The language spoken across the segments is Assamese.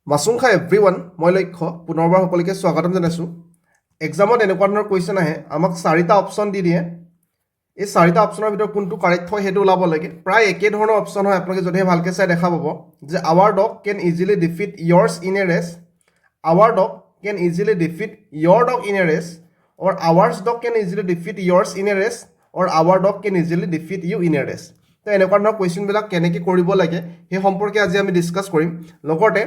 মাছুংখা এভৰিৱান মই লক্ষ্য পুনৰবাৰ সকলোকে স্বাগতম জনাইছোঁ এক্সামত এনেকুৱা ধৰণৰ কুৱেশ্যন আহে আমাক চাৰিটা অপশ্যন দি দিয়ে এই চাৰিটা অপশ্যনৰ ভিতৰত কোনটো কাৰেক্ট হয় সেইটো ওলাব লাগে প্ৰায় একে ধৰণৰ অপশ্যন হয় আপোনালোকে যদিহে ভালকৈ চাই দেখা পাব যে our dog can easily defeat yours in a race our dog can easily defeat your dog in a race or ours dog can easily defeat yours in a race or our dog can easily defeat you in a race তো এনেকুৱা ধৰণৰ কুৱেশ্যনবিলাক কেনেকৈ কৰিব লাগে সেই সম্পৰ্কে আজি আমি ডিছকাছ কৰিম লগতে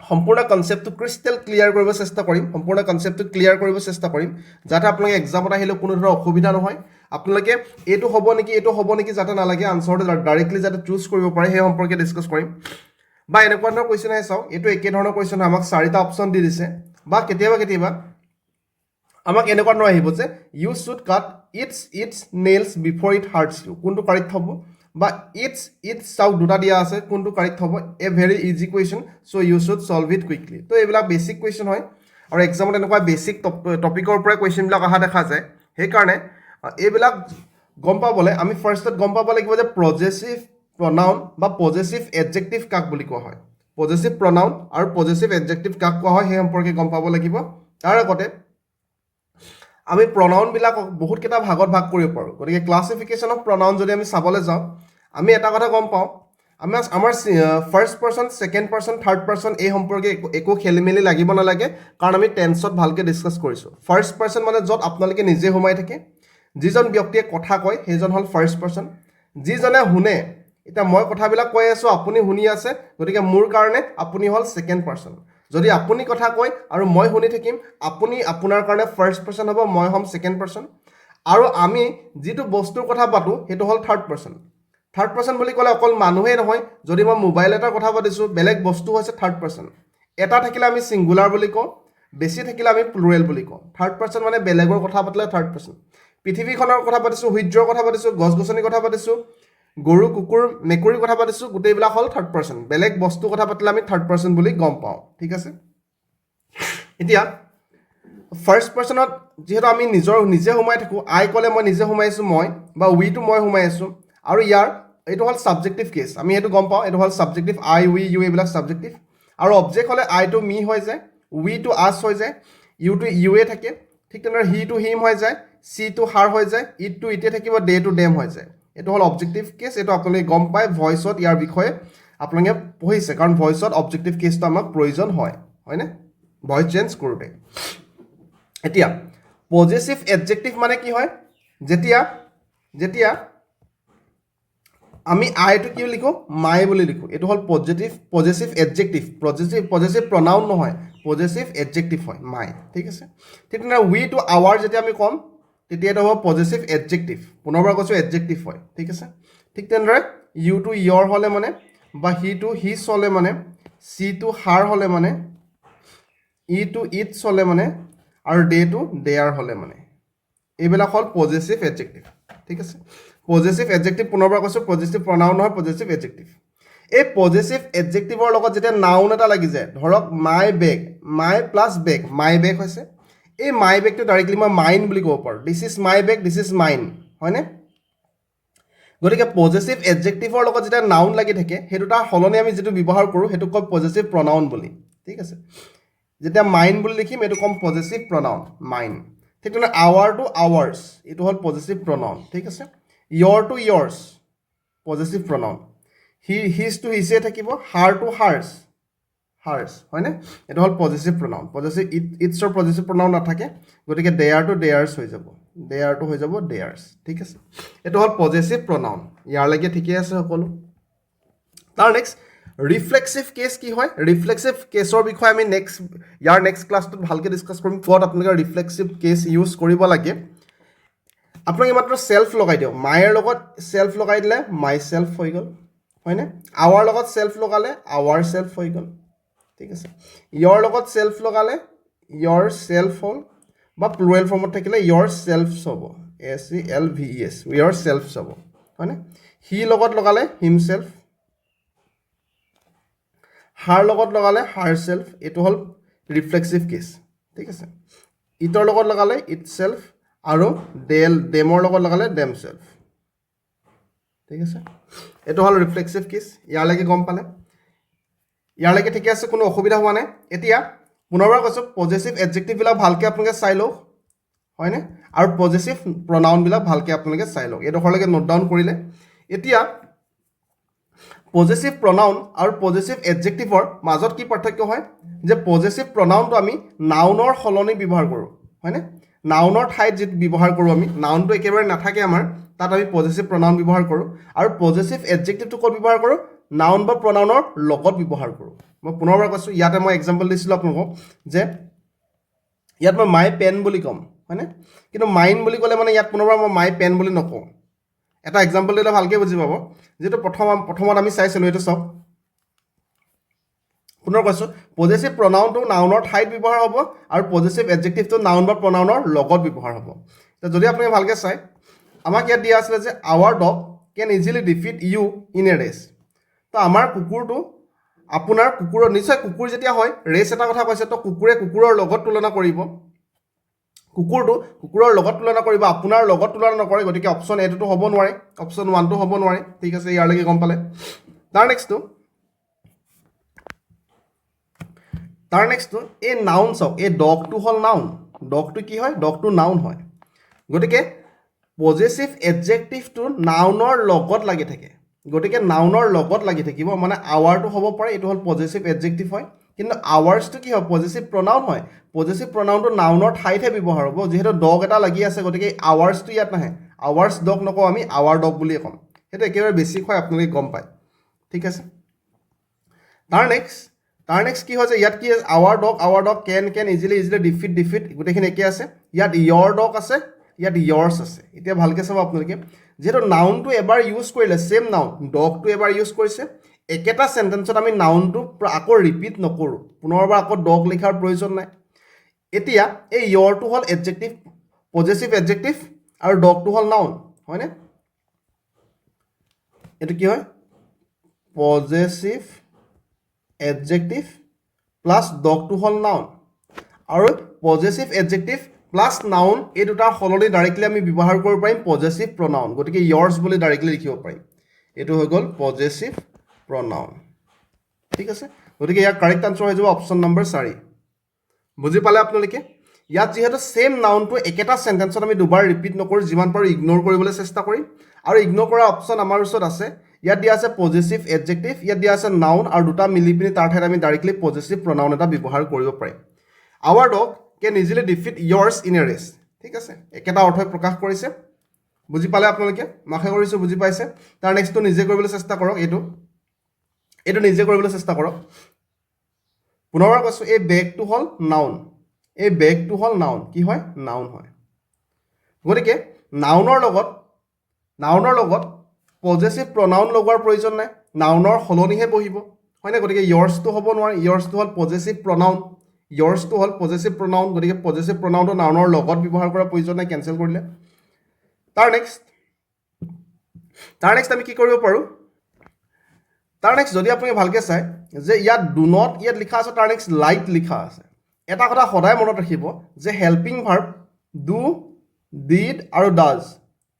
সম্পূৰ্ণ কনচেপ্টটো ক্ৰিষ্টেল ক্লিয়াৰ কৰিব চেষ্টা কৰিম সম্পূৰ্ণ কনচেপ্টটো ক্লিয়াৰ কৰিব চেষ্টা কৰিম যাতে আপোনালোকে এক্সামত আহিলেও কোনো ধৰণৰ অসুবিধা নহয় আপোনালোকে এইটো হ'ব নেকি যাতে নালাগে আনচাৰটো ডাইৰেক্টলি যাতে চুজ কৰিব পাৰে সেই সম্পৰ্কে ডিছকাছ কৰিম বা এনেকুৱা ধৰণৰ কুৱেশ্যন আহে চাওক এইটো একে ধৰণৰ কুৱেশ্যন আমাক চাৰিটা অপশ্যন দি দিছে বা কেতিয়াবা আমাক এনেকুৱা ধৰণৰ আহিব যে you should cut its nails before it hurts you কোনটো কাৰেক্ট হ'ব বা ইটছ চাওক দুটা দিয়া আছে কোনটো কাৰেক্ট হ'ব a very easy question so' you should solve it quickly তো এইবিলাক বেছিক কুৱেশ্যন হয় আৰু এক্সামত এনেকুৱা বেছিক টপিকৰ পৰাই কুৱেশ্যনবিলাক অহা দেখা যায় সেইকাৰণে এইবিলাক গম পাবলৈ আমি ফাৰ্ষ্টত গম পাব লাগিব যে পজেচিভ প্ৰনাউন বা পজেচিভ এডজেক্টিভ কাক বুলি কোৱা হয় পজেচিভ প্ৰনাউন আৰু পজেচিভ এডজেক্টিভ কাক কোৱা হয় সেই সম্পৰ্কে গম পাব লাগিব তাৰ আগতে আমি প্ৰনাউনবিলাকক বহুতকেইটা ভাগত ভাগ কৰিব পাৰোঁ গতিকে ক্লাছিফিকেশ্যন অফ প্ৰনাউন যদি আমি চাবলৈ যাওঁ আমি এটা কথা গম পাওঁ আমাৰ first person second person third person এই সম্পৰ্কে একো খেলি মেলি লাগিব নালাগে কাৰণ আমি টেন্সত ভালকৈ ডিছকাছ কৰিছোঁ ফাৰ্ষ্ট পাৰ্চন মানে য'ত আপোনালোকে নিজে সোমাই থাকে যিজন ব্যক্তিয়ে কথা কয় সেইজন হ'ল ফাৰ্ষ্ট পাৰ্চন যিজনে শুনে এতিয়া মই কথাবিলাক কৈ আছোঁ আপুনি শুনি আছে গতিকে মোৰ কাৰণে আপুনি হ'ল ছেকেণ্ড পাৰ্চন যদি আপুনি কথা কয় আৰু মই শুনি থাকিম আপুনি আপোনাৰ কাৰণে ফাৰ্ষ্ট পাৰ্চন হ'ব মই হ'ম ছেকেণ্ড পাৰ্চন আৰু আমি যিটো বস্তুৰ কথা পাতোঁ সেইটো হ'ল থাৰ্ড পাৰ্চন বুলি ক'লে অকল মানুহেই নহয় যদি মই মোবাইল এটাৰ কথা পাতিছোঁ বেলেগ বস্তু হৈছে থাৰ্ড পাৰ্চন এটা থাকিলে আমি ছিংগুলাৰ বুলি কওঁ বেছি থাকিলে আমি প্লুৰেল বুলি কওঁ থাৰ্ড পাৰ্চন মানে বেলেগৰ কথা পাতিলে থাৰ্ড পাৰ্চন পৃথিৱীখনৰ কথা পাতিছোঁ সূৰ্যৰ কথা পাতিছোঁ গছ গছনিৰ কথা পাতিছোঁ গৰু কুকুৰ মেকুৰীৰ কথা পাতিছোঁ গোটেইবিলাক হ'ল থাৰ্ড পাৰ্চন বেলেগ বস্তুৰ কথা পাতিলে আমি থাৰ্ড পাৰ্চন বুলি গম পাওঁ ঠিক আছে এতিয়া ফাৰ্ষ্ট পাৰ্চনত যিহেতু আমি নিজে সোমাই থাকোঁ আই ক'লে মই নিজে সোমাইছোঁ মই বা উইটো মই সোমাই আছোঁ আৰু ইয়াৰ এইটো হ'ল ছাবজেক্টিভ কেছ আমি সেইটো গম পাওঁ এইটো হ'ল ছাবজেক্টিভ আই উই ইউ এইবিলাক ছাবজেক্টিভ আৰু অবজেক্ট হ'লে আই টু মি হৈ যায় উই টু আছ হৈ যায় ইউ টু ইউৱে থাকে ঠিক তেনেদৰে হি টু হিম হৈ যায় চি টু হাৰ হৈ যায় ইট টু ইটে থাকিব ডে টু ডেম হৈ যায় এইটো হ'ল অবজেক্টিভ কেছ এইটো আপোনালোকে গম পায় ভইচত ইয়াৰ বিষয়ে আপোনালোকে পঢ়িছে কাৰণ ভইচত অবজেক্টিভ কেছটো আমাক প্ৰয়োজন হয়নে ভইচ চেঞ্জ কৰোঁতে এতিয়া পজেচিভ এডজেক্টিভ মানে কি হয় যেতিয়া আমি আইটো কি লিখোঁ মাই বুলি লিখোঁ এইটো হ'ল পজেচিভ এডজেক্টিভ পজেচিভ প্ৰনাউন নহয় পজেচিভ এডজেক্টিভ হয় মাই ঠিক আছে ঠিক তেনেদৰে উই টু আৱাৰ যেতিয়া আমি ক'ম তেতিয়া এইটো হ'ব পজেচিভ এডজেক্টিভ পুনৰবাৰ কৈছোঁ এডজেক্টিভ হয় ঠিক আছে ঠিক তেনেদৰে ইউ টু ইয়ৰ হ'লে মানে বা হি টু হিছ হ'লে মানে চি টু হাৰ হ'লে মানে ই টু ইটছ হ'লে মানে আৰু ডে টু দেয়াৰ হ'লে মানে এইবিলাক হ'ল পজেচিভ এডজেক্টিভ ঠিক আছে পজেচিভ এডজেক্টিভ পুনৰবাৰ কৈছোঁ পজেচিভ প্ৰনাউন নহয় পজেচিভ এডজেক্টিভ এই পজেচিভ এডজেক্টিভৰ লগত যেতিয়া নাউন এটা লাগি যায় ধৰক মাই বেগ মাই প্লাছ বেগ মাই বেগ হৈছে এই মাই বেগটো ডাইৰেক্টলি মই মাইন বুলি ক'ব পাৰোঁ this is my bag this is mine হয়নে গতিকে পজেচিভ এডজেক্টিভৰ লগত যেতিয়া নাউন লাগি থাকে সেইটো তাৰ সলনি আমি যিটো ব্যৱহাৰ কৰোঁ সেইটো কয় পজেচিভ প্ৰনাউন বুলি ঠিক আছে যেতিয়া মাইন বুলি লিখিম এইটো ক'ম পজেচিভ প্ৰনাউন মাইন ঠিক তেনেদৰে আৱাৰ টু আৱাৰ্ছ এইটো হ'ল পজেচিভ প্ৰনাউন ঠিক আছে your to yours possessive pronoun his to হিজে থাকিব হাৰ টু হাৰ্ছ হয়নে এইটো হ'ল পজেচিভ প্ৰনাউন ইটছৰ পজেচিভ প্ৰনাউন নাথাকে গতিকে দেয়াৰ টু দেয়াৰ্ছ হৈ যাব দেয়াৰ্ছ ঠিক আছে এইটো হ'ল পজেচিভ প্ৰনাউন ইয়াৰলৈকে ঠিকে আছে সকলো তাৰ নেক্সট ৰিফ্লেক্সিভ কেছ কি হয় ৰিফ্লেক্সিভ কেছৰ বিষয়ে আমি নেক্সট ক্লাছটোত ভালকৈ ডিছকাছ কৰিম ক'ত আপোনালোকে ৰিফ্লেক্সিভ কেছ ইউজ কৰিব লাগে আপোনালোকে মাত্ৰ চেল্ফ লগাই দিয়ক মায়েৰ লগত চেল্ফ লগাই দিলে মাই চেল্ফ হৈ গ'ল হয়নে আৱাৰ লগত চেল্ফ লগালে আৱাৰ চেল্ফ হৈ গ'ল ঠিক আছে ইয়ৰ লগত চেল্ফ লগালে ইয়ৰ চেল্ফ হ'ল বা প্লুৰেল ফৰ্মত থাকিলে ইয়ৰ চেল্ফছ হ'ব SELVES ইয়ৰ চেল্ফছ হ'ব হয়নে হি লগত লগালে হিম চেল্ফ হাৰ লগত লগালে হাৰ চেল্ফ এইটো হ'ল ৰিফ্লেক্সিভ কেছ ঠিক আছে ইটৰ লগত লগালে ইট চেল্ফ আৰু ডেমৰ লগত লগালে ডেম চেল্ফ ঠিক আছে এইটো হ'ল ৰিফ্লেক্সিভ কেছ ইয়ালৈকে গম পালে ইয়ালৈকে ঠিকে আছে, কোনো অসুবিধা হোৱা নাই। এতিয়া পুনৰবাৰ কৈছোঁ, পজেচিভ এডজেক্টিভবিলাক ভালকৈ আপোনালোকে চাই লওক, হয়নে? আৰু পজেচিভ প্ৰনাউনবিলাক ভালকৈ আপোনালোকে চাই লওক। এইডোখৰলৈকে নোট ডাউন কৰিলে। এতিয়া পজেচিভ প্ৰনাউন আৰু পজেচিভ এডজেক্টিভৰ মাজত কি পাৰ্থক্য হয়, যে পজেচিভ প্ৰনাউনটো আমি নাউনৰ সলনি ব্যৱহাৰ কৰোঁ, হয়নে? নাউনৰ ঠাইত যিটো ব্যৱহাৰ কৰোঁ আমি, নাউনটো একেবাৰে নাথাকে আমাৰ, তাত আমি পজেচিভ প্ৰনাউন ব্যৱহাৰ কৰোঁ। আৰু পজেচিভ এডজেক্টিভটো ক'ত ব্যৱহাৰ কৰোঁ, নাউন বা প্ৰনাউনৰ লগত ব্যৱহাৰ কৰোঁ। মই পুনৰবাৰ কৈছোঁ, ইয়াতে মই এক্সাম্পল দিছিলোঁ আপোনালোকক, যে ইয়াত মই মাই পেন বুলি ক'ম, হয়নে? কিন্তু মাইন বুলি ক'লে মানে ইয়াত পুনৰবাৰ মই মাই পেন বুলি নকওঁ। এটা এক্সাম্পল দিলে ভালকৈ বুজি পাব। যিটো প্ৰথমত আমি চাইছিলোঁ, এইটো চাওক। পুনৰ কৈছোঁ, পজেচিভ প্ৰনাউনটো নাউনৰ ঠাইত ব্যৱহাৰ হ'ব আৰু পজেচিভ এডজেক্টিভটো নাউন বা প্ৰনাউনৰ লগত ব্যৱহাৰ হ'ব। এতিয়া যদি আপুনি ভালকৈ চায়, আমাক ইয়াত দিয়া আছিলে যে our dog can easily defeat you in a race. তো আমাৰ কুকুৰটো আপোনাৰ কুকুৰৰ, নিশ্চয় কুকুৰ যেতিয়া হয়, ৰেচ এটা কথা কৈছে, তো কুকুৰে কুকুৰৰ লগত তুলনা কৰিব, কুকুৰটো কুকুৰৰ লগত তুলনা কৰিব, আপোনাৰ লগত তুলনা নকৰে। গতিকে অপশ্যন এটোতো হ'ব নোৱাৰে, অপশ্যন 1টো হ'ব নোৱাৰে। ঠিক আছে, ইয়ালৈকে গম পালে। তাৰ নেক্সটটো এই নাউন চাওক, এই ডগটো হ'ল নাউন। ডগটো কি হয়, ডগটো নাউন হয়। গতিকে পজেচিভ এডজেক্টিভটো নাউনৰ লগত লাগি থাকে। গতিকে নাউনৰ লগত লাগি থাকিব, মানে আৱাৰটো হ'ব পাৰে, এইটো হ'ল পজেচিভ এডজেক্টিভ হয়। কিন্তু আৱাৰ্ছটো কি হয়, পজেচিভ প্ৰনাউন হয়। পজেচিভ প্ৰনাউনটো নাউনৰ ঠাইতহে ব্যৱহাৰ হ'ব। যিহেতু ডগ এটা লাগি আছে, গতিকে আৱাৰ্ছটো ইয়াত নাহে। আৱাৰ্ছ ডগ নকওঁ আমি, আৱাৰ ডগ বুলিয়ে ক'ম। সেইটো একেবাৰে বেছিক হয়, আপোনালোকে গম পায়। ঠিক আছে। তাৰ নেক্সট কি হয়, যে ইয়াত কি hour dog can easily defeat গোটেইখিনি একে আছে। ইয়াত ইয়ৰ ডগ আছে, ইয়াত ইয়ৰ্ছ আছে। এতিয়া ভালকৈ চাব আপোনালোকে, যিহেতু নাউনটো এবাৰ ইউজ কৰিলে, ছেম নাউন, ডগটো এবাৰ ইউজ কৰিছে, একেটা চেণ্টেন্সত আমি নাউনটো আকৌ ৰিপিট নকৰোঁ, পুনৰবাৰ আকৌ ডগ লিখাৰ প্ৰয়োজন নাই। এতিয়া এই ইয়ৰটো হ'ল এডজেক্টিভ, পজেচিভ এডজেক্টিভ, আৰু ডগটো হ'ল নাউন, হয়নে? এইটো কি হয়, পজেচিভ এডজেক্টিভ প্লাছ ডগটো হ'ল নাউন, আৰু পজেচিভ এডজেক্টিভ প্লাছ নাউন এই দুটাৰ সলনি ডাইৰেক্টলি আমি ব্যৱহাৰ কৰিব পাৰিম পজেচিভ প্ৰনাউন। গতিকে ইয়ৰ্ছ বুলি ডাইৰেক্টলি লিখিব পাৰিম। এইটো হৈ গ'ল পজেচিভ প্ৰনাউন। ঠিক আছে, গতিকে ইয়াৰ কাৰেক্ট আনচাৰ হৈ যাব অপশ্যন নম্বৰ 4। বুজি পালে আপোনালোকে? ইয়াত যিহেতু ছেম নাউনটো একেটা চেণ্টেন্সত আমি দুবাৰ ৰিপিট নকৰোঁ, যিমান পাৰোঁ ইগন'ৰ কৰিবলৈ চেষ্টা কৰিম। আৰু ইগন'ৰ কৰা অপশ্যন আমাৰ ওচৰত আছে। ইয়াত দিয়া আছে পজেচিভ এডজেক্টিভ, ইয়াত দিয়া আছে নাউন, আৰু দুটা মিলি পিনি তাৰ ঠাইত আমি ডাইৰেক্টলি পজেচিভ প্ৰনাউন এটা ব্যৱহাৰ কৰিব পাৰিম। Our dog can easily defeat yours in a race. ঠিক আছে, একেটা অৰ্থই প্ৰকাশ কৰিছে। বুজি পালে আপোনালোকে? আশা কৰিছোঁ বুজি পাইছে। তাৰ নেক্সটটো নিজে কৰিবলৈ চেষ্টা কৰক। এইটো নিজে কৰিবলৈ চেষ্টা কৰক। পুনৰবাৰ কৈছোঁ, এই বেগটো হ'ল নাউন, এই বেগটো হ'ল নাউন। কি হয়, নাউন হয়। গতিকে নাউনৰ লগত পজেচিভ প্ৰনাউন লগোৱাৰ প্ৰয়োজন নাই, নাউনৰ সলনিহে বহিব, হয়নে? গতিকে ইয়ৰ্ছটো হ'ব নোৱাৰে, ইয়ৰ্ছটো হ'ল পজেচিভ প্ৰনাউন, গতিকে পজেচিভ প্ৰনাউনটো নাউনৰ লগত ব্যৱহাৰ কৰাৰ প্ৰয়োজন নাই, কেঞ্চেল কৰিলে। তাৰ নেক্সট আমি কি কৰিব পাৰোঁ, তাৰ নেক্সট যদি আপুনি ভালকৈ চায়, যে ইয়াত ডু নট ইয়াত লিখা আছে, তাৰ নেক্সট লাইক লিখা আছে। এটা কথা সদায় মনত ৰাখিব, যে হেল্পিং ভাৰ্ব ডু, ডিড আৰু ডাজ।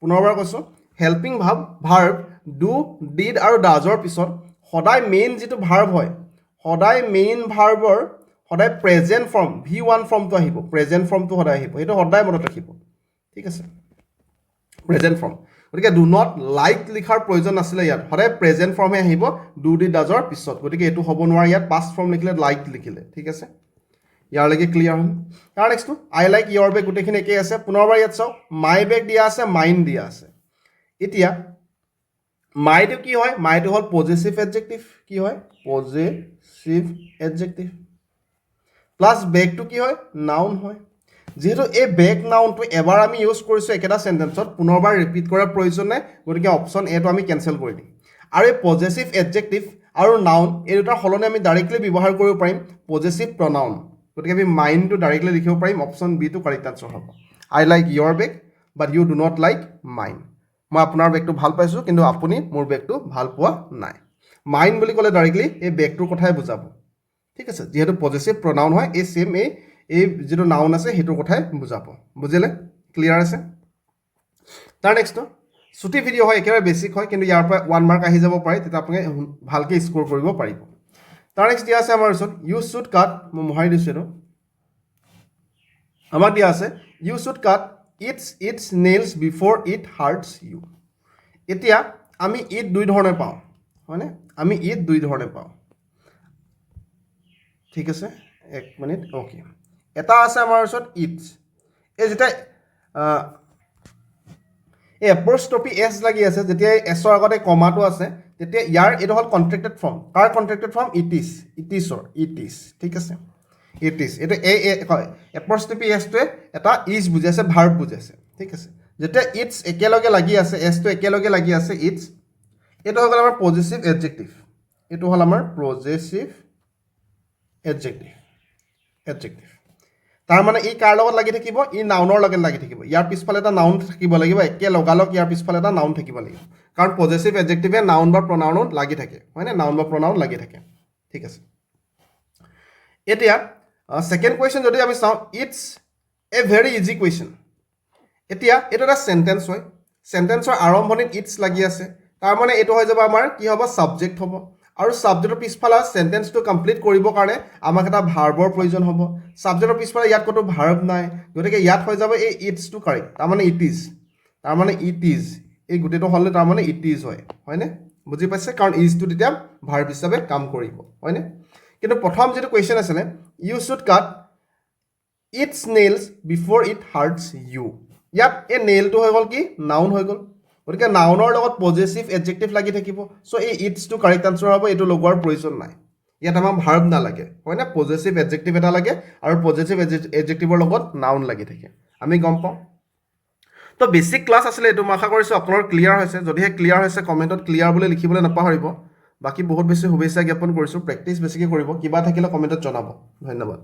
পুনৰবাৰ কৈছোঁ, হেল্পিং ভাৰ্ব ডু, ডিড আৰু ডাজৰ পিছত সদায় মেইন যিটো ভাৰ্ব হয়, সদায় মেইন ভাৰ্বৰ সদায় প্ৰেজেণ্ট ফৰ্ম V1 ফৰ্মটো আহিব, প্ৰেজেণ্ট ফৰ্মটো সদায় আহিব। সেইটো সদায় মনত ৰাখিব। ঠিক আছে, প্ৰেজেণ্ট ফৰ্ম। গতিকে ডু নট লাইক লিখাৰ প্ৰয়োজন নাছিলে, ইয়াত সদায় প্ৰেজেণ্ট ফৰ্মহে আহিব ডু, ডিড, ডাজৰ পিছত। গতিকে এইটো হ'ব নোৱাৰে, ইয়াত পাষ্ট ফৰ্ম লিখিলে, লাইক লিখিলে। ঠিক আছে, ইয়ালৈকে ক্লিয়াৰ হ'ল। তাৰ নেক্সটটো আই লাইক ইয়ৰ বেগ, গোটেইখিনি একেই আছে। পুনৰবাৰ ইয়াত চাওক, মাই বেগ দিয়া আছে, মাইন দিয়া আছে। এতিয়া মাইটো কি হয়, মাইটো হ'ল পজেচিভ এডজেক্টিভ। কি হয়, পজেচিভ এডজেক্টিভ প্লাছ বেগটো কি হয়, নাউন হয়। যিহেতু এই বেগ নাউনটো এবাৰ আমি ইউজ কৰিছোঁ একেটা চেণ্টেন্সত, পুনৰবাৰ ৰিপিট কৰাৰ প্ৰয়োজন নাই। গতিকে অপশ্যন এটো আমি কেঞ্চেল কৰি দিম। আৰু এই পজেচিভ এডজেক্টিভ আৰু নাউন এই দুটাৰ সলনি আমি ডাইৰেক্টলি ব্যৱহাৰ কৰিব পাৰিম পজেচিভ প্ৰনাউন। গতিকে আমি মাইনটো ডাইৰেক্টলি লিখিব পাৰিম, অপশ্যন বিটো কাৰেক্ট আনচাৰ হ'ব। I like your bag but you do not like mine. মই আপোনাৰ বেগটো ভাল পাইছোঁ, কিন্তু আপুনি মোৰ বেগটো ভাল পোৱা নাই। মাইন বুলি ক'লে ডাইৰেক্টলি এই বেগটোৰ কথাই বুজাব। ঠিক আছে, যিহেতু পজেচিভ প্ৰনাউন হয়, এই ছেম এই যিটো নাউন আছে সেইটোৰ কথাই বুজাব। বুজিলে? ক্লিয়াৰ আছে? তাৰ নেক্সটটো ছুটি ভিডিঅ' হয়, একেবাৰে বেছিক হয়, কিন্তু ইয়াৰ পৰা 1 মাৰ্ক আহি যাব পাৰে, তেতিয়া আপুনি ভালকৈ স্ক'ৰ কৰিব পাৰিব। তাৰ নেক্সট দিয়া আছে আমাৰ ওচৰত ইউ শ্বুড কাট, মই মোহাৰি দিছোঁ এইটো, আমাক দিয়া আছে you should cut its nails before it hurts you. এতিয়া আমি ইট দুই ধৰণে পাওঁ, হয়নে? আমি ইট দুই ধৰণে পাওঁ, ঠিক আছে, এক মিনিট, অ'কে। এটা আছে আমাৰ ওচৰত ইটছ, এই যেতিয়া এই এপ'ষ্ট্ৰফি এছ লাগি আছে, যেতিয়া এছৰ আগতে কমাটো আছে, তেতিয়া ইয়াৰ এইটো হ'ল কণ্ট্ৰেক্টেড ফৰ্ম। কাৰ কণ্ট্ৰেক্টেড ফৰ্ম? ইটিছৰ, ঠিক আছে, ইটিছ। এইটো এপ'ষ্ট্ৰফি এছটোৱে এটা ইজ বুজাইছে, ভাৰ্ব বুজাইছে, ঠিক আছে। যেতিয়া ইটছ একেলগে লাগি আছে, এছটো একেলগে লাগি আছে ইটছ, এইটো হৈ গ'ল আমাৰ পজিটিভ এডজেক্টিভ, এইটো হ'ল আমাৰ পজিটিভ এডজেক্টিভ। তাৰ মানে ই কাৰ লগত লাগি থাকিব? ই নাউনৰ লগত লাগি থাকিব। ইয়াৰ পিছফালে এটা নাউন থাকিব লাগিব, একে লগালগ ইয়াৰ পিছফালে এটা নাউন থাকিব লাগিব, কাৰণ পজিটিভ এডজেক্টিভে নাউন বা প্ৰনাউনত লাগি থাকে, হয়নে? নাউন বা প্ৰনাউন লাগি থাকে, ঠিক আছে। এতিয়া ছেকেণ্ড কুৱেশ্যন যদি আমি চাওঁ, it's a very easy question. এতিয়া এইটো এটা চেণ্টেন্স হয়, চেণ্টেন্সৰ আৰম্ভণিত ইটছ লাগি আছে, তাৰমানে এইটো হৈ যাব আমাৰ কি হ'ব? ছাবজেক্ট হ'ব। আৰু ছাবজেক্টৰ পিছফালে চেণ্টেন্সটো কমপ্লিট কৰিবৰ কাৰণে আমাক এটা ভাৰ্বৰ প্ৰয়োজন হ'ব। ছাবজেক্টৰ পিছফালে ইয়াত ক'তো ভাৰ্ব নাই, গতিকে ইয়াত হৈ যাব এই ইটছটো কাৰেক্ট, তাৰমানে ইট ইজ, এই গোটেইটো হ'লে তাৰমানে ইট ইজ হয়, হয়নে? বুজি পাইছে? কাৰণ ইজটো তেতিয়া ভাৰ্ব হিচাপে কাম কৰিব, হয়নে? কিন্তু প্ৰথম যিটো কুৱেশ্যন আছিলে, you should cut its nails before it hurts you, ইয়াত এই নেইলটো হৈ গ'ল কি? নাউন হৈ গ'ল, গতিকে নাউনৰ লগত পজিটিভ এডজেক্টিভ লাগি থাকিব। চ' এই ইটছটো কাৰেক্ট আনচাৰ হ'ব, এইটো লগোৱাৰ প্ৰয়োজন নাই, ইয়াত আমাক ভাৰ্ব নালাগে, হয়নে? পজিটিভ এডজেক্টিভ এটা লাগে, আৰু পজিটিভ এডজেক্টিভৰ লগত নাউন লাগি থাকে, আমি গম পাওঁ। তো বেছিক ক্লাছ আছিলে এইটো, মই আশা কৰিছোঁ আপোনালোকৰ ক্লিয়াৰ হৈছে। যদিহে ক্লিয়াৰ হৈছে কমেণ্টত ক্লিয়াৰ বুলি লিখিবলৈ নাপাহৰিব। বাকী বহুত বেছি শুভেচ্ছা জ্ঞাপন কৰিছোঁ, প্ৰেক্টিচ বেছিকৈ কৰিব, কিবা থাকিলে কমেণ্টত জনাব। ধন্যবাদ।